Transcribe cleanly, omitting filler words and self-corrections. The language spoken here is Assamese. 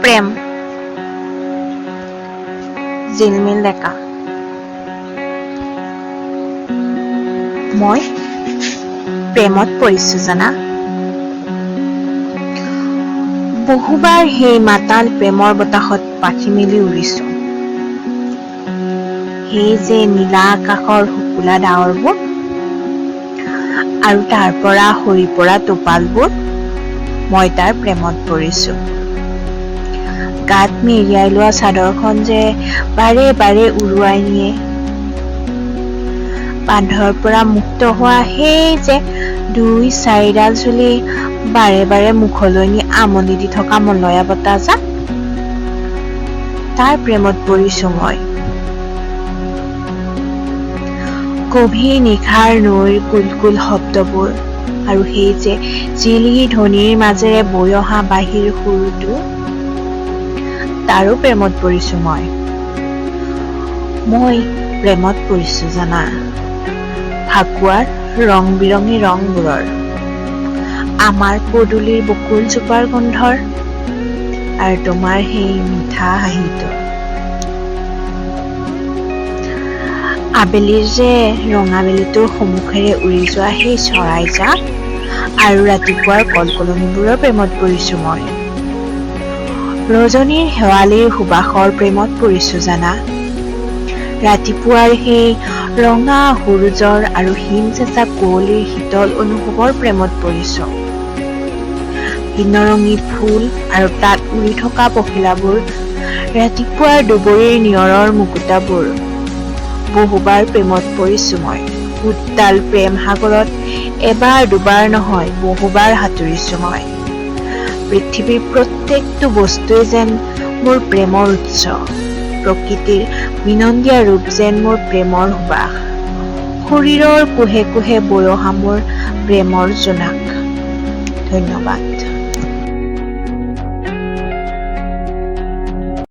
প্ৰেম জিলমিল ডেকা। মই প্ৰেমত পৰিছো জানা। বহুবাৰ সেই মাতাল প্ৰেমৰ বতাহত পাখি মেলি উৰিছো। সেই যে নীলা আকাশৰ শুকুলা ডাৱৰবোৰ আৰু তাৰ পৰা সৰি পৰা টোপালবোৰ, মই তাৰ প্ৰেমত পৰিছো। গাত মেৰিয়াই লোৱা চাদৰখন যে বাৰে বাৰে উৰুৱাই নিয়ে। বান্ধৰ পৰা মুক্ত হোৱা সেই যে ২-৪ডাল চুলি বাৰে বাৰে মুখলৈ নি আমনি দি থকা মলয়া বতাহজাক, তাৰ প্ৰেমত পৰিছো মই। গভীৰ নিশাৰ নৈৰ কুলকুল শব্দবোৰ আৰু সেই যে জিলিকি ধ্বনিৰ মাজেৰে বৈ অহা বাঁহীৰ সুৰটো, তাৰো প্ৰেমত পৰিছো মই। মই প্ৰেমত পৰিছো জানা। ফাকুৱাৰ ৰং বিৰঙী ৰংবোৰৰ, আমাৰ পদূলিৰ বকুল জোপাৰ গোন্ধৰ আৰু তোমাৰ সেই মিঠা হাঁহিটো। আবেলিৰ যে ৰঙা বেলিটোৰ সন্মুখেৰে উৰি যোৱা সেই চৰাইজাক আৰু ৰাতিপুৱাৰ কলকলনিবোৰৰ প্ৰেমত পৰিছো মই। ৰজনীৰ শেৱালিৰ সুবাসৰ প্ৰেমত পৰিছো জানা। ৰাতিপুৱাৰ সেই ৰঙা সূৰুযৰ আৰু হিম চেঁচা কুঁৱলীৰ শীতল অনুভৱৰ প্ৰেমত পৰিছো। ভিন্নৰঙী ফুল আৰু তাত উৰি থকা পখিলাবোৰ, ৰাতিপুৱাৰ দুবৰিৰ নিয়ৰৰ মুকুতাবোৰ, বহুবাৰ প্ৰেমত পৰিছো মই। উত্তাল প্ৰেম সাগৰত এবাৰ দুবাৰ নহয় বহুবাৰ সাঁতুৰিছো মই। পৃথিৱীৰ প্ৰত্যেকটো বস্তুৱে যেন মোৰ প্ৰেমৰ উৎস। প্ৰকৃতিৰ বিনন্দীয়া ৰূপ যেন মোৰ প্ৰেমৰ সুবাস। শৰীৰৰ কোহে কোহে বৈ অহা মোৰ প্ৰেমৰ জোনাক। ধন্যবাদ।